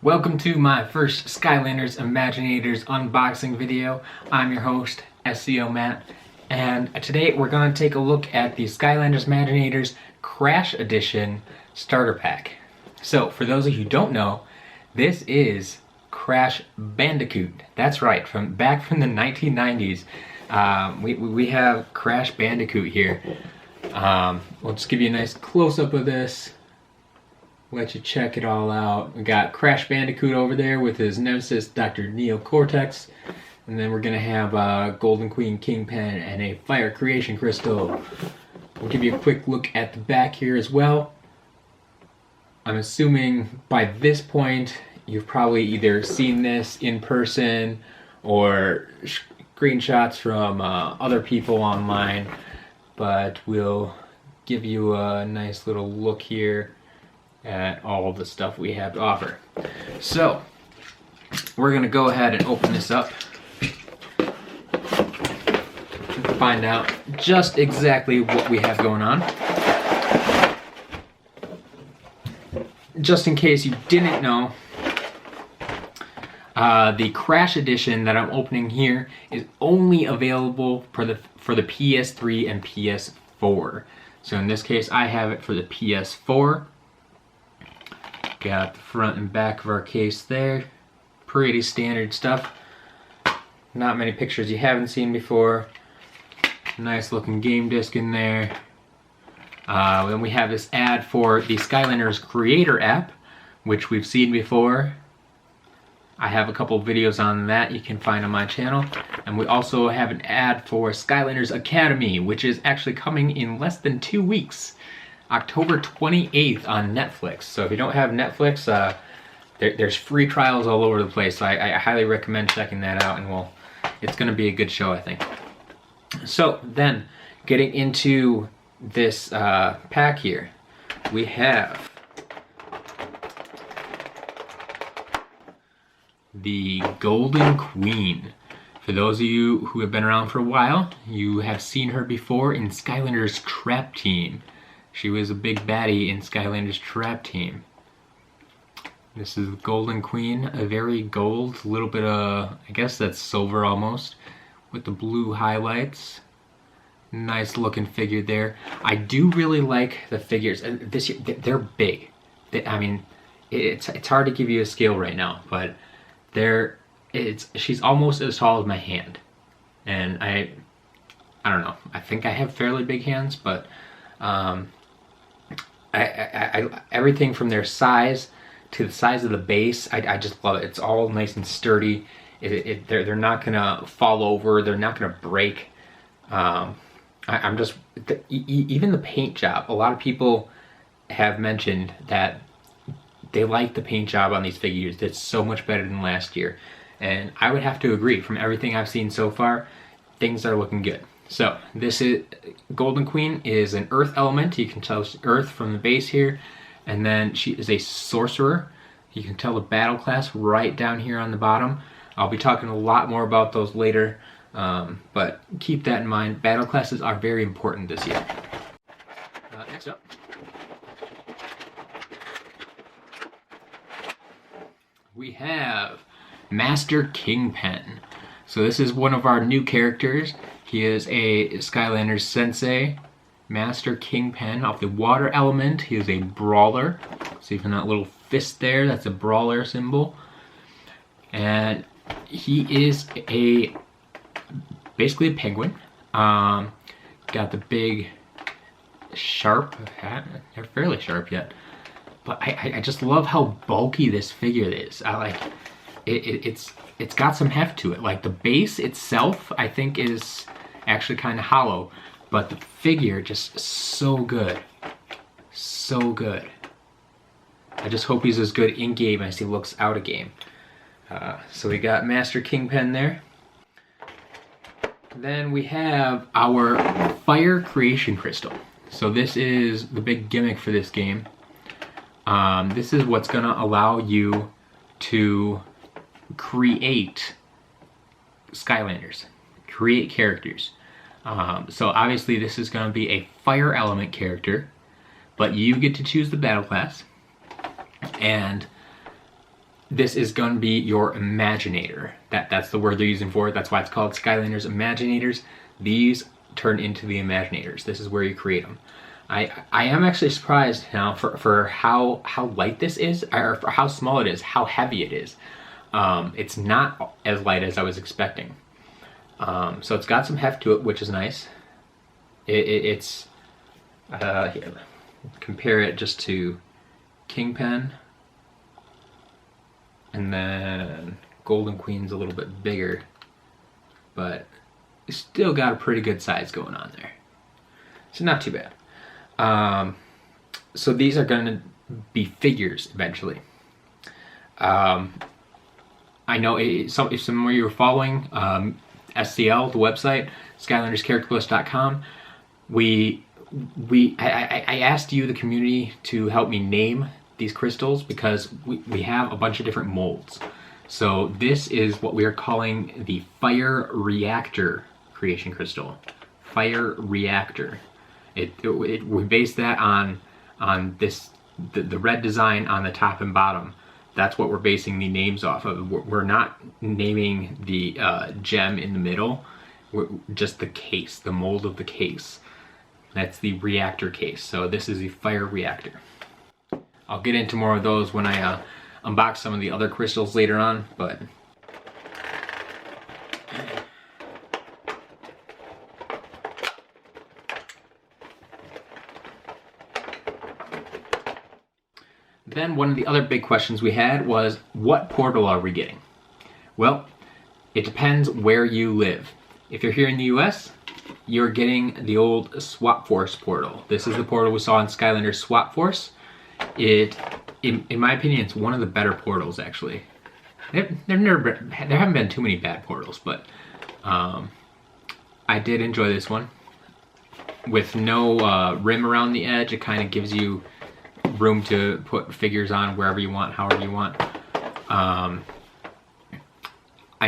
Welcome to my first Skylanders Imaginators unboxing video. I'm your host, SEO Matt, and today we're going to take a look at the Skylanders Imaginators Crash Edition Starter Pack. So, for those of you who don't know, this is Crash Bandicoot. That's right, back from the 1990s. We have Crash Bandicoot here. We'll just give you a nice close-up of this. Let you check it all out. We got Crash Bandicoot over there with his nemesis, Dr. Neo Cortex. And then we're going to have Golden Queen Kingpin and a Fire Creation Crystal. We'll give you a quick look at the back here as well. I'm assuming by this point you've probably either seen this in person or screenshots from other people online. But we'll give you a nice little look here at all of the stuff we have to offer. So, we're going to go ahead and open this up and find out just exactly what we have going on. Just in case you didn't know, the Crash Edition that I'm opening here is only available for the PS3 and PS4. So in this case, I have it for the PS4. Got the front and back of our case there. Pretty standard stuff. Not many pictures you haven't seen before. Nice looking game disc in there. Then we have this ad for the Skylanders Creator app, which we've seen before. I have a couple videos on that you can find on my channel. And we also have an ad for Skylanders Academy, which is actually coming in less than 2 weeks. October 28th on Netflix. So if you don't have Netflix, there's free trials all over the place. So I highly recommend checking that out, and it's going to be a good show, I think. So then, getting into this pack here, we have the Golden Queen. For those of you who have been around for a while, you have seen her before in Skylanders Trap Team. She was a big baddie in Skylanders Trap Team. This is the Golden Queen, a very gold, a little bit of, I guess that's silver almost, with the blue highlights. Nice looking figure there. I do really like the figures. This year, they're big. I mean, it's hard to give you a scale right now, but she's almost as tall as my hand. And I don't know. I think I have fairly big hands, but everything from their size to the size of the base, I just love it. It's all nice and sturdy. They're not gonna fall over. They're not gonna break. Even the paint job. A lot of people have mentioned that they like the paint job on these figures. It's so much better than last year, and I would have to agree. From everything I've seen so far, things are looking good. So, this is Golden Queen is an earth element. You can tell it's earth from the base here. And then she is a sorcerer. You can tell the battle class right down here on the bottom. I'll be talking a lot more about those later. But keep that in mind. Battle classes are very important this year. Next up, we have Master Kingpin. So this is one of our new characters. He is a Skylanders Sensei, Master Kingpin of the water element. He is a brawler. See from that little fist there, that's a brawler symbol. And he is basically a penguin. Got the big sharp hat. They're fairly sharp yet. But I just love how bulky this figure is. I like it's got some heft to it. Like the base itself, I think is actually kind of hollow, but the figure just so good. So good. I just hope he's as good in game as he looks out of game. So we got Master Kingpin there. Then we have our Fire Creation Crystal. So this is the big gimmick for this game. This is what's gonna allow you to create Skylanders, create characters. So obviously this is going to be a fire element character, but you get to choose the battle class. And this is going to be your Imaginator. That's the word they're using for it. That's why it's called Skylanders Imaginators. These turn into the Imaginators. This is where you create them. I am actually surprised now for how light this is, or for how small it is, how heavy it is. It's not as light as I was expecting. So it's got some heft to it, which is nice. It's here, compare it just to Kingpin, and then Golden Queen's a little bit bigger, but it's still got a pretty good size going on there. So not too bad. So these are going to be figures eventually. I know if some of you are following SCL, the website, SkylandersCharacterList.com, I asked you, the community, to help me name these crystals because we have a bunch of different molds. So this is what we are calling the Fire Reactor creation crystal. Fire Reactor. We based that on this the red design on the top and bottom. That's what we're basing the names off of. We're not naming the gem in the middle. Just the case, the mold of the case. That's the reactor case. So this is the Fire Reactor. I'll get into more of those when I unbox some of the other crystals later on, but then one of the other big questions we had was, what portal are we getting? Well, it depends where you live. If you're here in the US, you're getting the old Swap Force portal. This is the portal we saw in Skylanders Swap Force. In my opinion, it's one of the better portals, actually. There haven't been too many bad portals, but I did enjoy this one. With no rim around the edge, it kind of gives you room to put figures on wherever you want, however you want. I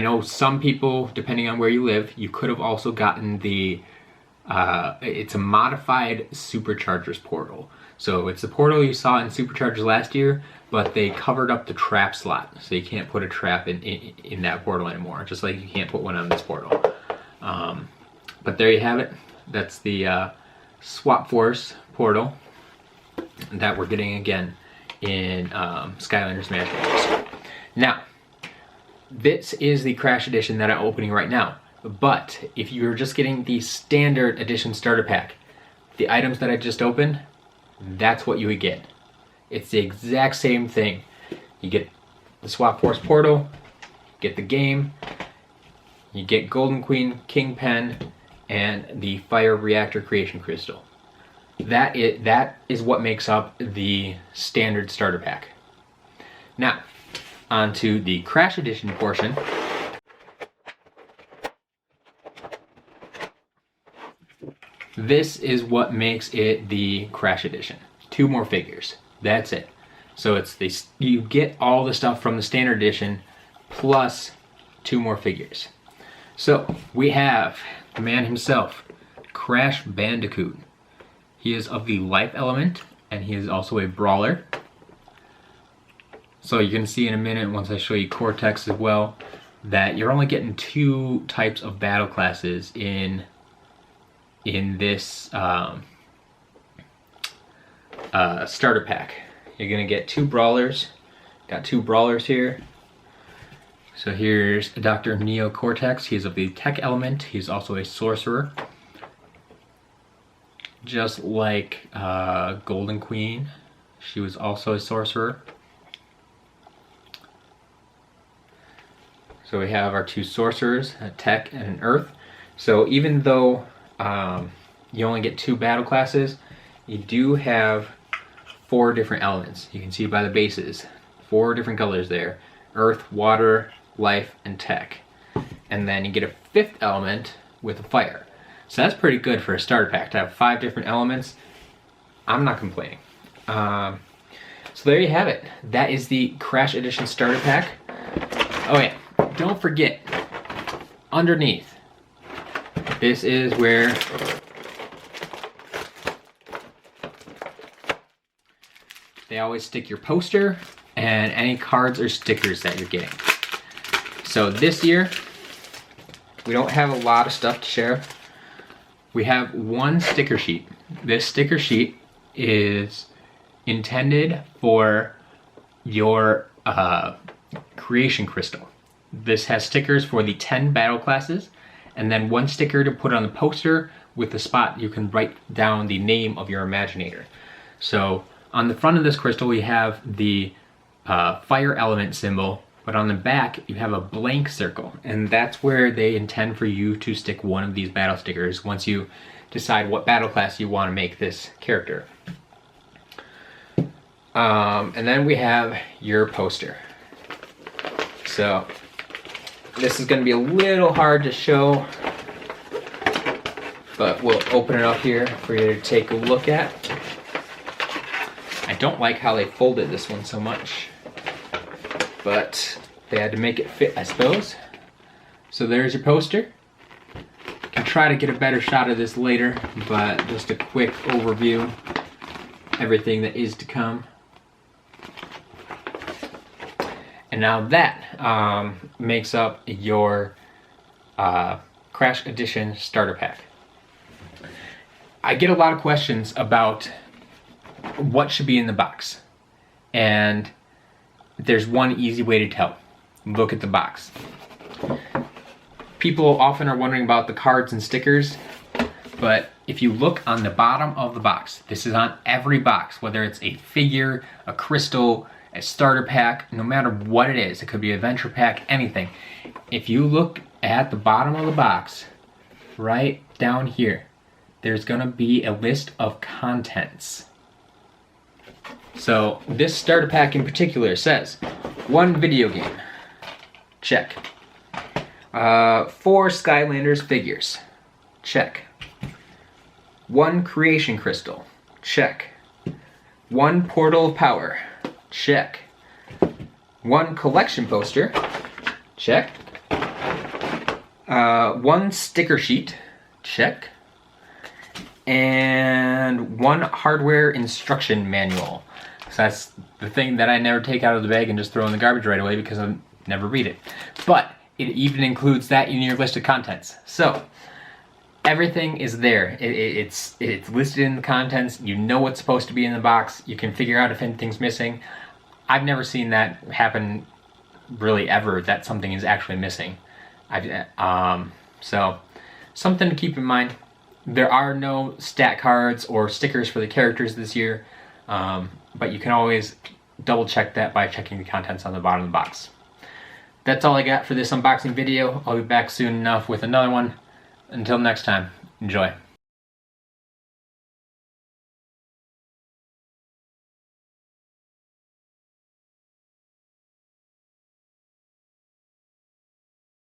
know some people, depending on where you live, you could have also gotten the it's a modified Superchargers portal. So it's the portal you saw in Superchargers last year, but they covered up the trap slot, so you can't put a trap in that portal anymore, just like you can't put one on this portal. But there you have it. That's the Swap Force portal that we're getting again in Skylanders Imaginators. Now, this is the Crash Edition that I'm opening right now. But if you're just getting the Standard Edition Starter Pack, the items that I just opened, that's what you would get. It's the exact same thing. You get the Swap Force portal, you get the game, you get Golden Queen, Kingpin, and the Fire Reactor Creation Crystal. That is what makes up the Standard Starter Pack. Now, on to the Crash Edition portion. This is what makes it the Crash Edition. 2 more figures. That's it. So you get all the stuff from the Standard Edition plus 2 more figures. So we have the man himself, Crash Bandicoot. He is of the life element, and he is also a brawler. So you're going to see in a minute, once I show you Cortex as well, that you're only getting 2 types of battle classes in this starter pack. You're going to get 2 brawlers. Got 2 brawlers here. So here's Dr. Neo Cortex. He's of the tech element. He's also a sorcerer. Just like Golden Queen, she was also a sorcerer. So we have our 2 sorcerers, a tech and an earth. So even though you only get 2 battle classes, you do have 4 different elements. You can see by the bases, 4 different colors there: earth, water, life, and tech. And then you get a 5th element with a fire. So that's pretty good for a starter pack to have 5 different elements. I'm not complaining. So there you have it. That is the Crash Edition starter pack. Oh yeah, don't forget, underneath, this is where they always stick your poster and any cards or stickers that you're getting. So this year, we don't have a lot of stuff to share. We have one sticker sheet. This sticker sheet is intended for your creation crystal. This has stickers for the 10 battle classes, and then one sticker to put on the poster with the spot you can write down the name of your Imaginator. So on the front of this crystal we have the fire element symbol, but on the back you have a blank circle, and that's where they intend for you to stick one of these battle stickers once you decide what battle class you want to make this character. And then we have your poster. So this is going to be a little hard to show, but we'll open it up here for you to take a look at. I don't like how they folded this one so much, but they had to make it fit, I suppose. So there's your poster. I can try to get a better shot of this later, but just a quick overview, everything that is to come. And now that makes up your Crash Edition starter pack. I get a lot of questions about what should be in the box, and there's one easy way to tell. Look at the box. People often are wondering about the cards and stickers, but if you look on the bottom of the box, this is on every box, whether it's a figure, a crystal, a starter pack, no matter what it is, it could be a adventure pack, anything. If you look at the bottom of the box, right down here, there's gonna be a list of contents. So this starter pack in particular says, 1 video game, check. 4 Skylanders figures, check. 1 creation crystal, check. 1 portal of power, check. 1 collection poster, check. 1 sticker sheet, check. And 1 hardware instruction manual. So that's the thing that I never take out of the bag and just throw in the garbage right away because I never read it. But it even includes that in your list of contents. So everything is there. It's listed in the contents. You know what's supposed to be in the box. You can figure out if anything's missing. I've never seen that happen really ever, that something is actually missing. So something to keep in mind. There are no stat cards or stickers for the characters this year, but you can always double check that by checking the contents on the bottom of the box. That's all I got for this unboxing video. I'll be back soon enough with another one. Until next time, enjoy.